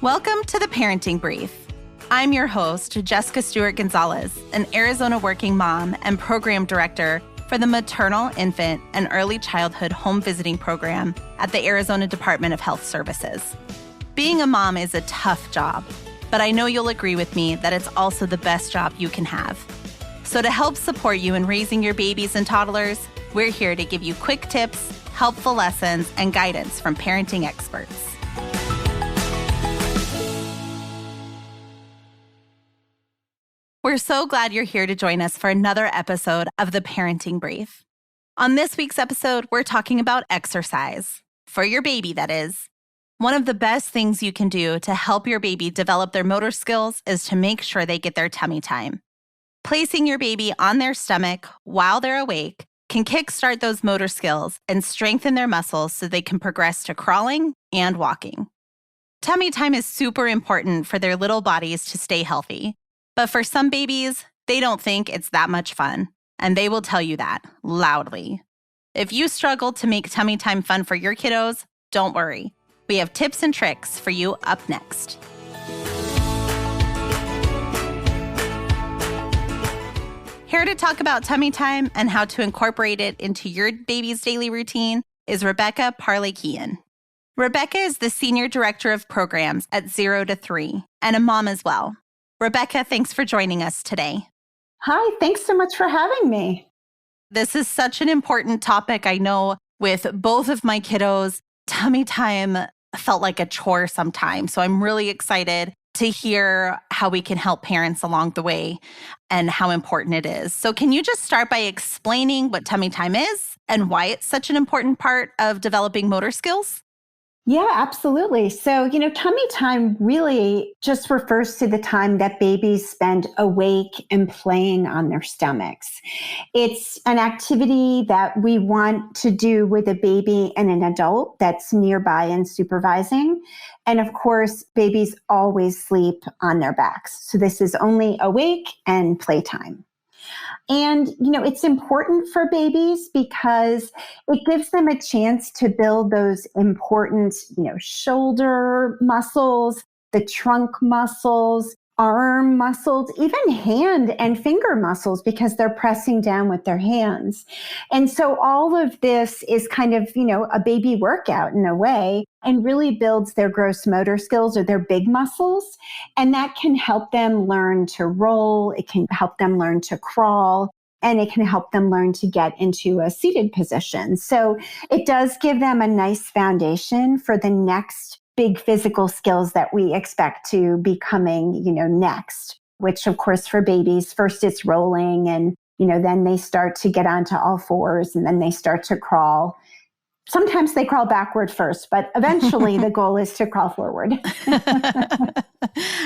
Welcome to the Parenting Brief. I'm your host, Jessica Stewart Gonzalez, an Arizona working mom and program director for the Maternal, Infant, and Early Childhood Home Visiting Program at the Arizona Department of Health Services. Being a mom is a tough job, but I know you'll agree with me that it's also the best job you can have. So to help support you in raising your babies and toddlers, we're here to give you quick tips, helpful lessons, and guidance from parenting experts. We're so glad you're here to join us for another episode of the Parenting Brief. On this week's episode, we're talking about exercise. For your baby, that is. One of the best things you can do to help your baby develop their motor skills is to make sure they get their tummy time. Placing your baby on their stomach while they're awake can kickstart those motor skills and strengthen their muscles so they can progress to crawling and walking. Tummy time is super important for their little bodies to stay healthy. But for some babies, they don't think it's that much fun, and they will tell you that loudly. If you struggle to make tummy time fun for your kiddos, don't worry. We have tips and tricks for you up next. Here to talk about tummy time and how to incorporate it into your baby's daily routine is Rebecca Parlakian. Rebecca is the Senior Director of Programs at 0 to 3 and a mom as well. Rebecca, thanks for joining us today. Hi, thanks so much for having me. This is such an important topic. I know with both of my kiddos, tummy time felt like a chore sometimes. So I'm really excited to hear how we can help parents along the way and how important it is. So can you just start by explaining what tummy time is and why it's such an important part of developing motor skills? Yeah, absolutely. So, tummy time really just refers to the time that babies spend awake and playing on their stomachs. It's an activity that we want to do with a baby and an adult that's nearby and supervising. And of course, babies always sleep on their backs. So this is only awake and playtime. And, it's important for babies because it gives them a chance to build those important, shoulder muscles, the trunk muscles, arm muscles, even hand and finger muscles because they're pressing down with their hands. And so all of this is kind of, a baby workout in a way and really builds their gross motor skills or their big muscles. And that can help them learn to roll. It can help them learn to crawl. And it can help them learn to get into a seated position. So it does give them a nice foundation for the next big physical skills that we expect to be coming, next, which of course for babies, first it's rolling and, then they start to get onto all fours and then they start to crawl. Sometimes they crawl backward first, but eventually the goal is to crawl forward.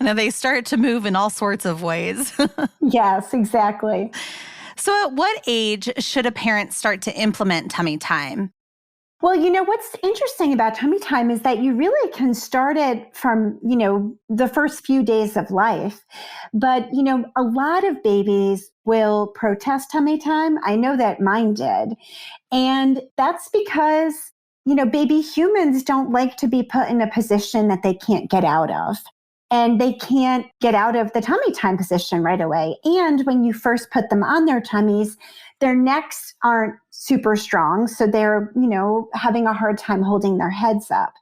Now they start to move in all sorts of ways. Yes, exactly. So at what age should a parent start to implement tummy time? Well, what's interesting about tummy time is that you really can start it from, the first few days of life. But, a lot of babies will protest tummy time. I know that mine did. And that's because, baby humans don't like to be put in a position that they can't get out of. And they can't get out of the tummy time position right away. And when you first put them on their tummies, their necks aren't super strong. So they're, having a hard time holding their heads up.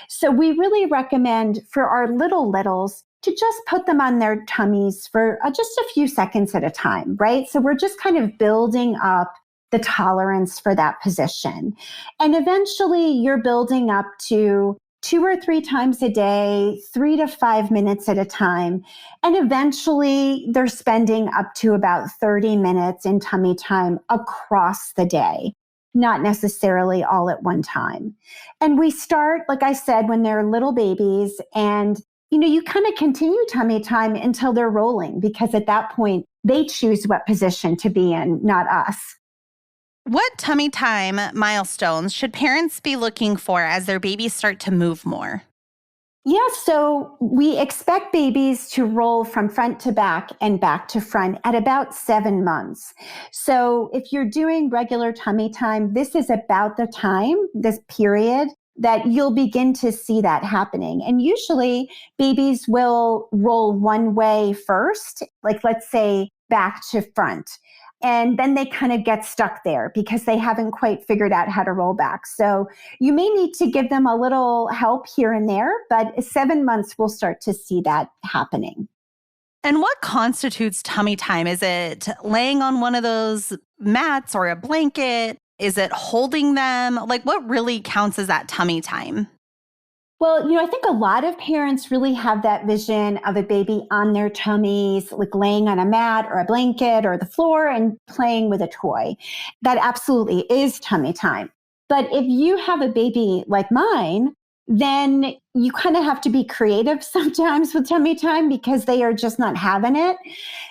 So we really recommend for our littles to just put them on their tummies for just a few seconds at a time, right? So we're just kind of building up the tolerance for that position. And eventually you're building up to 2 or 3 times a day, 3 to 5 minutes at a time. And eventually they're spending up to about 30 minutes in tummy time across the day, not necessarily all at one time. And we start, like I said, when they're little babies and, you kind of continue tummy time until they're rolling because at that point they choose what position to be in, not us. What tummy time milestones should parents be looking for as their babies start to move more? Yeah, so we expect babies to roll from front to back and back to front at about 7 months. So if you're doing regular tummy time, this is about the time, this period that you'll begin to see that happening. And usually babies will roll one way first, like let's say back to front. And then they kind of get stuck there because they haven't quite figured out how to roll back. So you may need to give them a little help here and there, but 7 months we'll start to see that happening. And what constitutes tummy time? Is it laying on one of those mats or a blanket? Is it holding them? Like, what really counts as that tummy time? Well, I think a lot of parents really have that vision of a baby on their tummies, like laying on a mat or a blanket or the floor and playing with a toy. That absolutely is tummy time. But if you have a baby like mine, then you kind of have to be creative sometimes with tummy time because they are just not having it.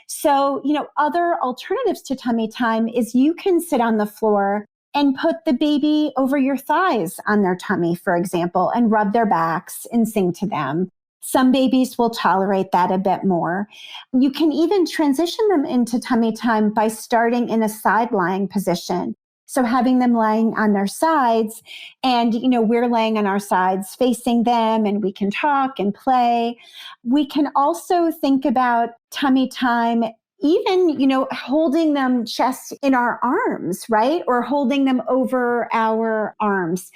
So, other alternatives to tummy time is you can sit on the floor and put the baby over your thighs on their tummy, for example, and rub their backs and sing to them. Some babies will tolerate that a bit more. You can even transition them into tummy time by starting in a side lying position. So having them lying on their sides and, we're laying on our sides facing them and we can talk and play. We can also think about tummy time even, holding them chest in our arms, right? Or holding them over our arms.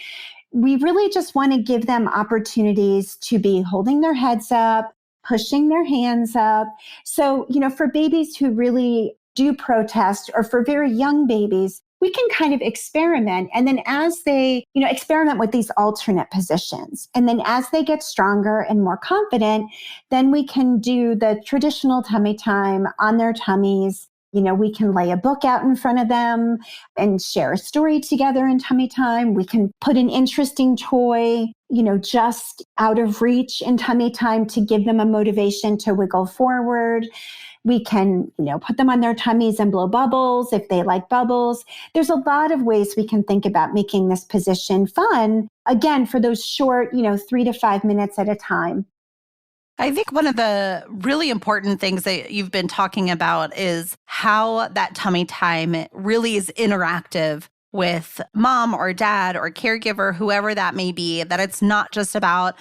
We really just want to give them opportunities to be holding their heads up, pushing their hands up. So, for babies who really do protest or for very young babies, we can kind of experiment. And then as they, experiment with these alternate positions. And then as they get stronger and more confident, then we can do the traditional tummy time on their tummies. We can lay a book out in front of them and share a story together in tummy time. We can put an interesting toy, just out of reach in tummy time to give them a motivation to wiggle forward. We can, put them on their tummies and blow bubbles if they like bubbles. There's a lot of ways we can think about making this position fun, again, for those short, 3 to 5 minutes at a time. I think one of the really important things that you've been talking about is how that tummy time really is interactive with mom or dad or caregiver, whoever that may be, that it's not just about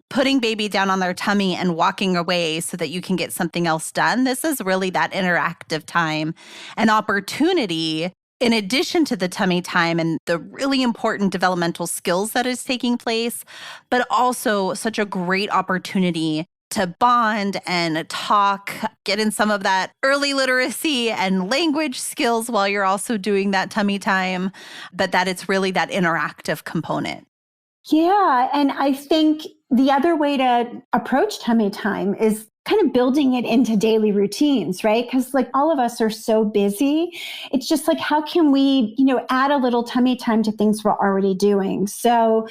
putting baby down on their tummy and walking away so that you can get something else done. This is really that interactive time, an opportunity in addition to the tummy time and the really important developmental skills that is taking place, but also such a great opportunity to bond and talk, get in some of that early literacy and language skills while you're also doing that tummy time, but that it's really that interactive component. Yeah. And I think the other way to approach tummy time is kind of building it into daily routines, right? Because like all of us are so busy. It's just like, how can we, add a little tummy time to things we're already doing? So,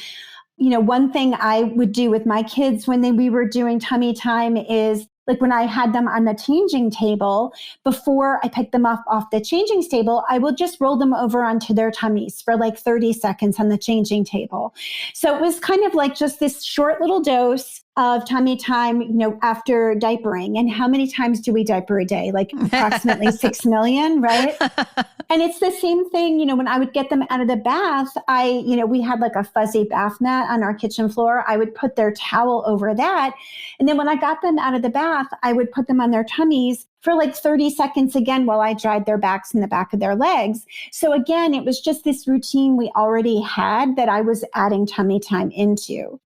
one thing I would do with my kids when we were doing tummy time is like when I had them on the changing table, before I picked them up off the changing table, I will just roll them over onto their tummies for like 30 seconds on the changing table. So it was kind of like just this short little dose of tummy time, after diapering. And how many times do we diaper a day? Like approximately 6 million, right? And it's the same thing, when I would get them out of the bath, we had like a fuzzy bath mat on our kitchen floor. I would put their towel over that. And then when I got them out of the bath, I would put them on their tummies for like 30 seconds again while I dried their backs and the back of their legs. So again, it was just this routine we already had that I was adding tummy time into.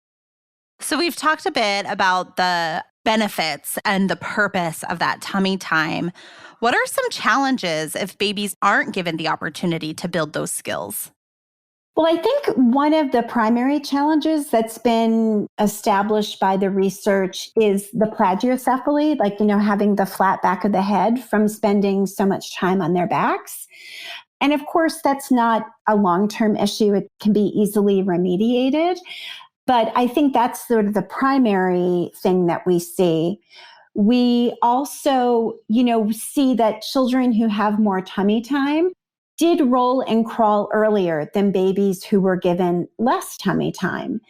So we've talked a bit about the benefits and the purpose of that tummy time. What are some challenges if babies aren't given the opportunity to build those skills? Well, I think one of the primary challenges that's been established by the research is the plagiocephaly, like, having the flat back of the head from spending so much time on their backs. And of course, that's not a long-term issue. It can be easily remediated. But I think that's sort of the primary thing that we see. We also, see that children who have more tummy time did roll and crawl earlier than babies who were given less tummy time.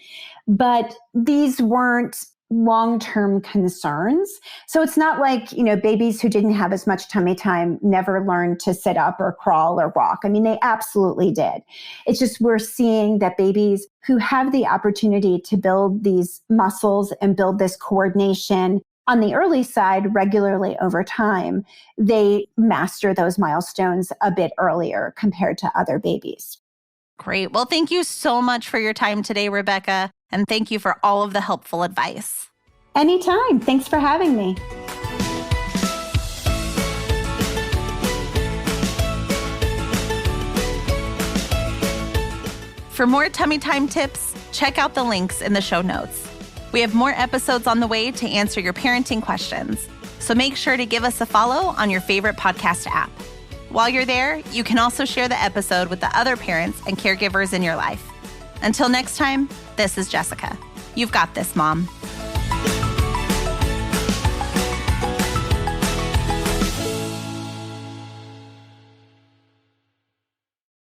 But these weren't long-term concerns. So it's not like, babies who didn't have as much tummy time never learned to sit up or crawl or walk. I mean, they absolutely did. It's just we're seeing that babies who have the opportunity to build these muscles and build this coordination on the early side regularly over time, they master those milestones a bit earlier compared to other babies. Great. Well, thank you so much for your time today, Rebecca. And thank you for all of the helpful advice. Anytime. Thanks for having me. For more tummy time tips, check out the links in the show notes. We have more episodes on the way to answer your parenting questions, so make sure to give us a follow on your favorite podcast app. While you're there, you can also share the episode with the other parents and caregivers in your life. Until next time, this is Jessica. You've got this, Mom.